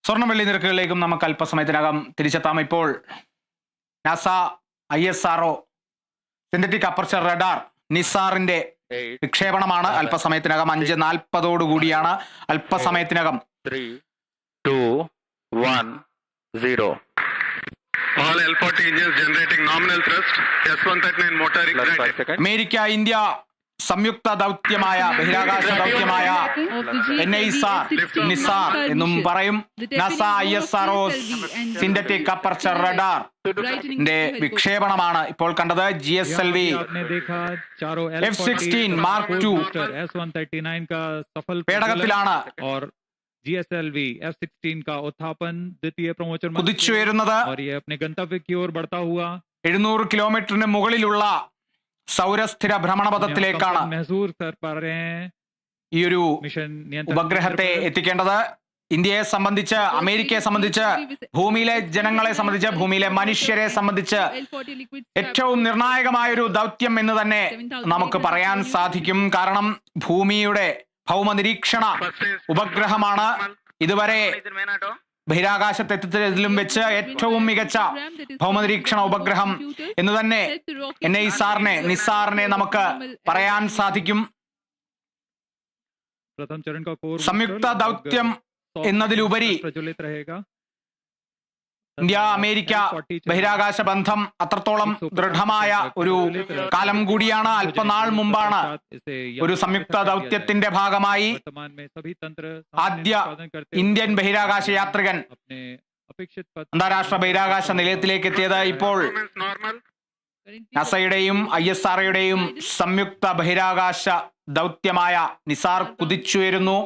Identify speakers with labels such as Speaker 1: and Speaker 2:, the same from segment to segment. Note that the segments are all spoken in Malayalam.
Speaker 1: സ്വർണം വെള്ളി നിരക്കുകളിലേക്കും നമുക്ക് അല്പസമയത്തിനകം തിരിച്ചെത്താം. ഇപ്പോൾ NASA ISRO synthetic aperture radar നിസാറിന്റെ വിക്ഷേപണമാണ്. അല്പസമയത്തിനകം 5:40 അല്പസമയത്തിനകം
Speaker 2: 3, 2, 1, 0.
Speaker 3: All L40 engines generating nominal thrust. S139 motor
Speaker 2: Plus 5
Speaker 3: ignited.
Speaker 2: seconds.
Speaker 1: America India സംയുക്ത ദൗത്യമായ ബഹിരാകാശ ദൗത്യമായ നിസാർ എന്നും പറയും. NASA ISRO synthetic aperture radar വിക്ഷേപണമാണ് ഇപ്പോൾ കണ്ടത്. GSLV F-16 Mark II പേടകത്തിലാണ്
Speaker 4: GSLV F-16 का उत्थापन द्वितीय प्रमोशन
Speaker 1: കുതിച്ചുയരുന്നത്.
Speaker 4: और ये अपने गंतव्य की ओर बढ़ता हुआ
Speaker 1: 700 കിലോമീറ്ററിന് മുകളിലുള്ള സൗരസ്ഥിര ഭ്രമണപഥത്തിലേക്കാണ്
Speaker 4: महसूस कर पा रहे हैं
Speaker 1: ഈ ഒരു
Speaker 4: मिशन
Speaker 1: ഉപഗ്രഹത്തെ എത്തിക്കേണ്ടത്. ഇന്ത്യയെ സംബന്ധിച്ച്, അമേരിക്കയെ സംബന്ധിച്ച്, ഭൂമിയിലെ ജനങ്ങളെ സംബന്ധിച്ച്, ഭൂമിയിലെ മനുഷ്യരെ സംബന്ധിച്ച് ഏറ്റവും നിർണായകമായൊരു ദൗത്യം എന്ന് തന്നെ നമുക്ക് പറയാൻ സാധിക്കും. കാരണം ഭൂമിയുടെ ഭൗമ നിരീക്ഷണ ഉപഗ്രഹമാണ്. ഇതുവരെ ബഹിരാകാശത്തെത്തിയതിലും വെച്ച് ഏറ്റവും മികച്ച ഭൗമനിരീക്ഷണ ഉപഗ്രഹം എന്ന് തന്നെ നിസാറിനെ നമുക്ക് പറയാൻ സാധിക്കും.
Speaker 4: प्रथम चरण का कोर
Speaker 1: സംയുക്ത ദൗത്യം എന്നതിലുപരി
Speaker 4: प्रज्वलित रहेगा.
Speaker 1: ഇന്ത്യ അമേരിക്ക ബഹിരാകാശ ബന്ധം അത്രത്തോളം ദൃഢമായ ഒരു കാലം കൂടിയാണ്. അല്പനാൾ മുമ്പാണ് ഒരു സംയുക്ത ദൗത്യത്തിന്റെ ഭാഗമായി ആദ്യ ഇന്ത്യൻ ബഹിരാകാശ യാത്രികൻ അന്താരാഷ്ട്ര ബഹിരാകാശ നിലയത്തിലേക്ക് എത്തിയത്. ഇപ്പോൾ നാസയുടെയും ISROയുടെയും സംയുക്ത ബഹിരാകാശ ദൗത്യമായ നിസാർ കുതിച്ചുയരുന്നു.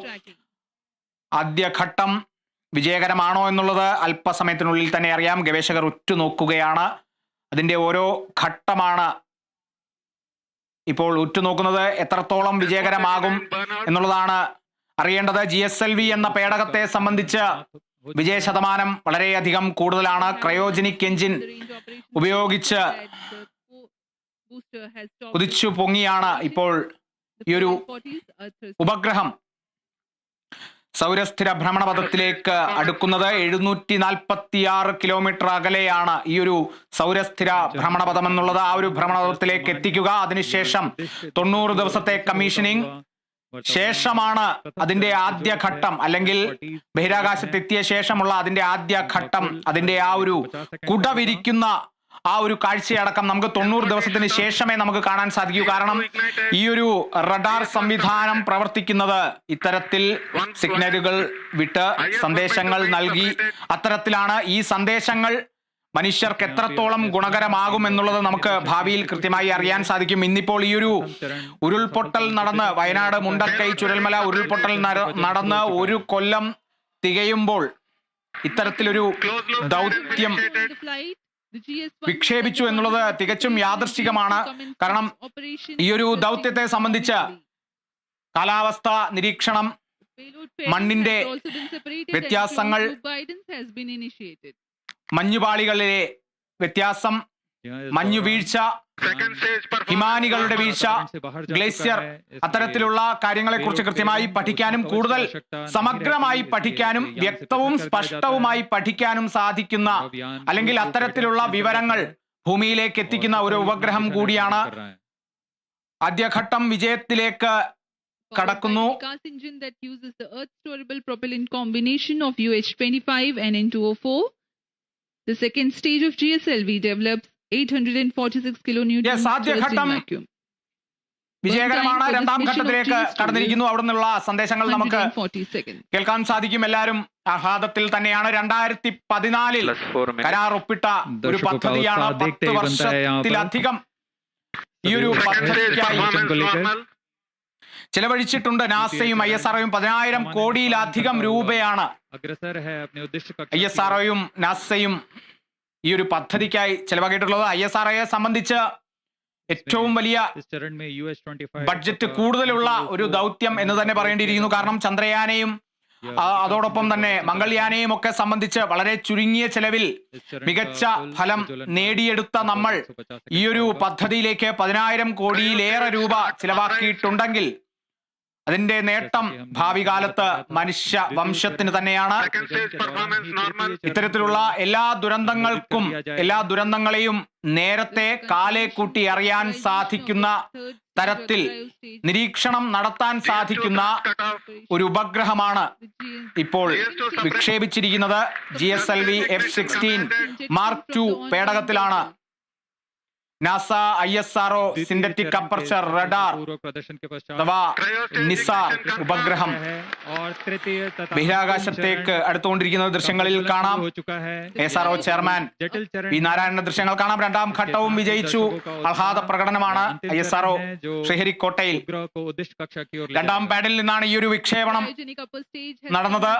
Speaker 1: ആദ്യഘട്ടം വിജയകരമാണോ എന്നുള്ളത് അല്പസമയത്തിനുള്ളിൽ തന്നെ അറിയാം. ഗവേഷകർ ഉറ്റുനോക്കുകയാണ്. അതിന്റെ ഓരോ ഘട്ടമാണ് ഇപ്പോൾ ഉറ്റുനോക്കുന്നത്. എത്രത്തോളം വിജയകരമാകും എന്നുള്ളതാണ് അറിയേണ്ടത്. GSLV എന്ന പേടകത്തെ സംബന്ധിച്ച് വിജയ ശതമാനം വളരെയധികം കൂടുതലാണ്. ക്രയോജനിക് എഞ്ചിൻ ഉപയോഗിച്ച് കുതിച്ചു പൊങ്ങിയാണ് ഇപ്പോൾ ഈ ഒരു ഉപഗ്രഹം സൗരസ്ഥിര ഭ്രമണപഥത്തിലേക്ക് അടുക്കുന്നത്. 746 കിലോമീറ്റർ അകലെയാണ് ഈ ഒരു സൗരസ്ഥിര ഭ്രമണപഥം എന്നുള്ളത്. ആ ഒരു ഭ്രമണപഥത്തിലേക്ക് എത്തിക്കുക, അതിനുശേഷം 90 ദിവസത്തെ കമ്മീഷനിങ് ശേഷമാണ് അതിന്റെ ആദ്യ ഘട്ടം, അല്ലെങ്കിൽ ബഹിരാകാശത്തെത്തിയ ശേഷമുള്ള അതിന്റെ ആദ്യ ഘട്ടം, അതിന്റെ ആ ഒരു കുട വിരിക്കുന്ന ആ ഒരു കാഴ്ചയടക്കം നമുക്ക് 90 ദിവസത്തിന് ശേഷമേ നമുക്ക് കാണാൻ സാധിക്കൂ. കാരണം ഈ ഒരു റഡാർ സംവിധാനം പ്രവർത്തിക്കുന്നത് ഇത്തരത്തിൽ സിഗ്നലുകൾ വിട്ട് സന്ദേശങ്ങൾ നൽകി, അത്തരത്തിലാണ്. ഈ സന്ദേശങ്ങൾ മനുഷ്യർക്ക് എത്രത്തോളം ഗുണകരമാകും എന്നുള്ളത് നമുക്ക് ഭാവിയിൽ കൃത്യമായി അറിയാൻ സാധിക്കും. ഇന്നിപ്പോൾ ഈ ഒരു ഉരുൾപൊട്ടൽ നടന്ന്, വയനാട് മുണ്ടക്കൈ ചുരൽമല ഉരുൾപൊട്ടൽ നടന്ന് 1 കൊല്ലം തികയുമ്പോൾ ഇത്തരത്തിലൊരു ദൗത്യം വിക്ഷേപിച്ചു എന്നുള്ളത് തികച്ചും യാദൃശ്ചികമാണ്. കാരണം ഈ ഒരു ദൗത്യത്തെ സംബന്ധിച്ച് കാലാവസ്ഥ നിരീക്ഷണം, മണ്ണിന്റെ വ്യത്യാസങ്ങൾ, മഞ്ഞുപാളികളിലെ വ്യത്യാസം, മഞ്ഞുവീഴ്ച, ഹിമാനികളുടെ വീഴ്ച, ഗ്ലേഷ്യർ, അത്തരത്തിലുള്ള കാര്യങ്ങളെക്കുറിച്ച് കൃത്യമായി പഠിക്കാനും കൂടുതൽ സമഗ്രമായി പഠിക്കാനും വ്യക്തവും സ്പഷ്ടവുമായി പഠിക്കാനും സാധിക്കുന്ന, അല്ലെങ്കിൽ അത്തരത്തിലുള്ള വിവരങ്ങൾ ഭൂമിയിലേക്ക് എത്തിക്കുന്ന ഒരു ഉപഗ്രഹം കൂടിയാണ്. ആദ്യഘട്ടം വിജയത്തിലേക്ക് കടക്കുന്നു.
Speaker 5: The second stage of GSLV develops 846 kilonewtons
Speaker 1: ആദ്യഘട്ടം വിജയകരമാണ്. രണ്ടാം ഘട്ടത്തിലേക്ക് കടന്നിരിക്കുന്നു. അവിടെ നിന്നുള്ള സന്ദേശങ്ങൾ നമുക്ക് കേൾക്കാൻ സാധിക്കും. എല്ലാവരും ആഹ്ലാദത്തിൽ തന്നെയാണ്. 2014 കരാർ ഒപ്പിട്ട ഒരു പദ്ധതിയാണ്. 10 വർഷത്തിലധികം ഈ ഒരു പദ്ധതിക്കായി ചെലവഴിച്ചിട്ടുണ്ട്. നാസയും ISROയും 10,000 കോടിയിലധികം രൂപയാണ് ISROയും നാസയും ഈ ഒരു പദ്ധതിക്കായി ചെലവാക്കിയിട്ടുള്ളത്. ISROയെ സംബന്ധിച്ച് ഏറ്റവും വലിയ ബഡ്ജറ്റ് കൂടുതലുള്ള ഒരു ദൗത്യം എന്ന് തന്നെ പറയേണ്ടിയിരിക്കുന്നു. കാരണം ചന്ദ്രയാനെയും അതോടൊപ്പം തന്നെ മംഗൾയാനെയും ഒക്കെ സംബന്ധിച്ച് വളരെ ചുരുങ്ങിയ ചെലവിൽ മികച്ച ഫലം നേടിയെടുത്ത നമ്മൾ ഈ ഒരു പദ്ധതിയിലേക്ക് 10,000 കോടിയിലേറെ രൂപ ചിലവാക്കിയിട്ടുണ്ടെങ്കിൽ അതിന്റെ നേട്ടം ഭാവി കാലത്ത് മനുഷ്യ വംശത്തിന് തന്നെയാണ്.
Speaker 3: Second stage performance normal.
Speaker 1: ഇത്തരത്തിലുള്ള എല്ലാ ദുരന്തങ്ങളെയും നേരത്തെ കാലേ കൂട്ടി അറിയാൻ സാധിക്കുന്ന തരത്തിൽ നിരീക്ഷണം നടത്താൻ സാധിക്കുന്ന ഒരു ഉപഗ്രഹമാണ് ഇപ്പോൾ വിക്ഷേപിച്ചിരിക്കുന്നത്. GSLV F-16 Mark II പേടകത്തിലാണ് NASA ISRO synthetic aperture radar
Speaker 4: पूर्व प्रदर्शन के पश्चात
Speaker 1: അഥവാ നിസാർ ഉപഗ്രഹം
Speaker 4: है और तृतीय तथा
Speaker 1: ബഹിരാകാശത്തേക്ക് അടുത്തുകൊണ്ടിരിക്കുന്ന ദൃശ്യങ്ങളിൽ കാണാം.
Speaker 4: हो चुका है
Speaker 1: SRO ചെയർമാൻ
Speaker 4: जटिल चरण
Speaker 1: വി നാരായണന്റെ ദൃശ്യങ്ങൾ കാണാം. രണ്ടാം ഘട്ടവും വിജയിച്ചു. ആഹ്ലാദ പ്രകടനമാണ് ISRO ശ്രീഹരിക്കോട്ടയിൽ.
Speaker 4: उपग्रह को उद्दिष्ट कक्षा की ओर ले
Speaker 1: രണ്ടാം പാഡിൽ നിന്നാണ് ഈ ഒരു വിക്ഷേപണം നടന്നത്.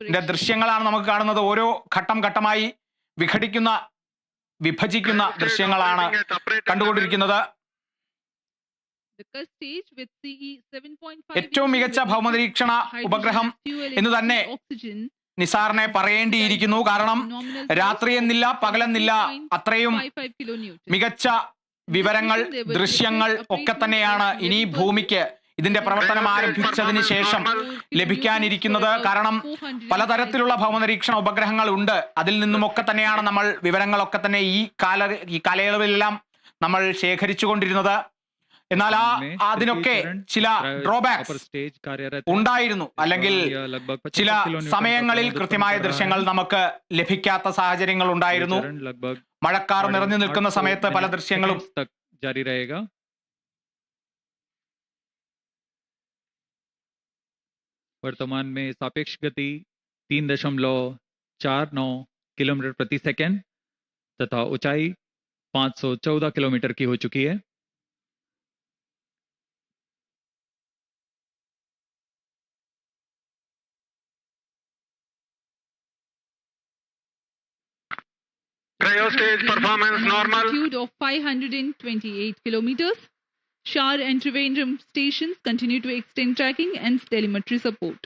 Speaker 1: ഇതിന്റെ ദൃശ്യങ്ങളാണ് നമുക്ക് കാണുന്നത്. ഓരോ ഘട്ടം ഘട്ടമായി വിഭജിക്കുന്ന ദൃശ്യങ്ങളാണ് കണ്ടുകൊണ്ടിരിക്കുന്നത്. ഏറ്റവും മികച്ച ഭൗമനിരീക്ഷണ ഉപഗ്രഹം എന്ന് തന്നെ നിസാറിനെ പറയേണ്ടിയിരിക്കുന്നു. കാരണം രാത്രിയെന്നില്ല പകലെന്നില്ല, അത്രയും മികച്ച വിവരങ്ങൾ, ദൃശ്യങ്ങൾ ഒക്കെ തന്നെയാണ് ഇനി ഭൂമിക്ക് ഇതിന്റെ പ്രവർത്തനം ആരംഭിച്ചതിന് ശേഷം ലഭിക്കാനിരിക്കുന്നത്. കാരണം പലതരത്തിലുള്ള ഭൗമനിരീക്ഷണ ഉപഗ്രഹങ്ങൾ ഉണ്ട്. അതിൽ നിന്നുമൊക്കെ തന്നെയാണ് നമ്മൾ വിവരങ്ങളൊക്കെ തന്നെ ഈ കാലയളവിലെല്ലാം നമ്മൾ ശേഖരിച്ചുകൊണ്ടിരുന്നത്. എന്നാൽ അതിനൊക്കെ ചില ഡ്രോബാക്സ് ഉണ്ടായിരുന്നു. അല്ലെങ്കിൽ ചില സമയങ്ങളിൽ കൃത്യമായ ദൃശ്യങ്ങൾ നമുക്ക് ലഭിക്കാത്ത സാഹചര്യങ്ങൾ ഉണ്ടായിരുന്നു. മഴക്കാർ നിറഞ്ഞു നിൽക്കുന്ന സമയത്ത് പല ദൃശ്യങ്ങളും
Speaker 4: जारी रहेगा. वर्तमान में सापेक्ष गति 3.49 किलोमीटर प्रति सेकंड तथा ऊंचाई 514 किलोमीटर की हो चुकी है.
Speaker 3: Cryo stage performance normal.
Speaker 5: Altitude of 528 kilometers. Shar and Trivandrum stations continue to extend tracking and telemetry support.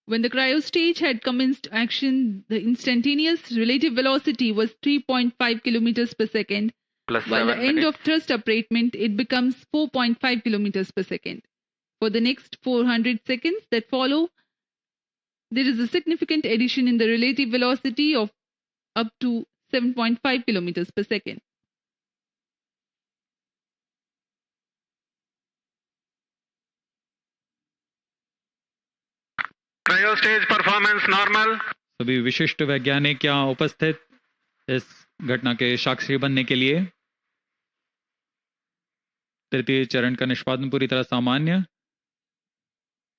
Speaker 5: When the cryo stage had commenced action, the instantaneous relative velocity was 3.5 kilometers per second.
Speaker 2: Plus
Speaker 5: By the
Speaker 2: 7
Speaker 5: end
Speaker 2: minutes.
Speaker 5: of thrust upratement, it becomes 4.5 kilometers per second. For the next 400 seconds that follow, there is a significant addition in the relative velocity of up to 7.5 kilometers per second.
Speaker 3: Cryo stage performance normal.
Speaker 4: सभी विशिष्ट वैज्ञानिक यहाँ उपस्थित इस घटना के साक्षी बनने के लिए. तृतीय चरण का निष्पादन पूरी तरह सामान्य.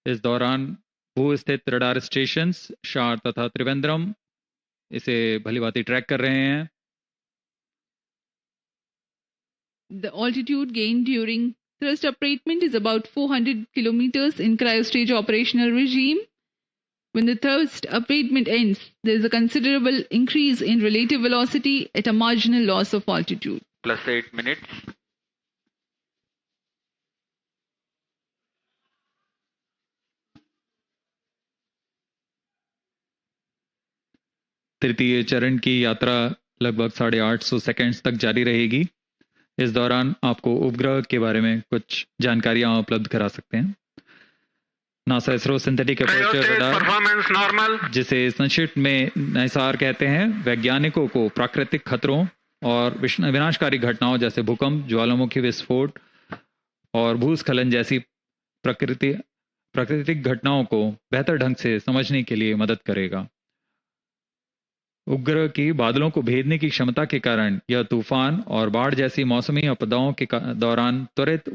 Speaker 4: इस दौरान भू स्थित रडार स्टेशंस शार तथा त्रिवेंद्रम इसे भलीभांति ट्रैक कर रहे हैं.
Speaker 5: The altitude gained during thrust upratement is about 400 kilometers in cryostage operational regime. When the thrust upratement ends, there is a considerable increase in relative velocity at a marginal loss of altitude.
Speaker 2: Plus 8 minutes.
Speaker 4: तृतीय चरण की यात्रा लगभग 850 सेकंड्स तक जारी रहेगी. इस दौरान आपको उपग्रह के बारे में कुछ जानकारियां उपलब्ध करा सकते हैं. NASA ISRO synthetic
Speaker 3: Cryo
Speaker 4: aperture
Speaker 3: stage
Speaker 4: radar,
Speaker 3: performance normal.
Speaker 4: जिसे संक्षिप्त में निसार कहते हैं, वैज्ञानिकों को प्राकृतिक खतरों और विनाशकारी घटनाओं जैसे भूकंप, ज्वालामुखी विस्फोट और भूस्खलन जैसी प्राकृतिक घटनाओं को बेहतर ढंग से समझने के लिए मदद करेगा. उपग्रह की बादलों को भेदने की क्षमता के कारण यह तूफान और बाढ़ जैसी मौसमी आपदाओं के दौरान त्वरित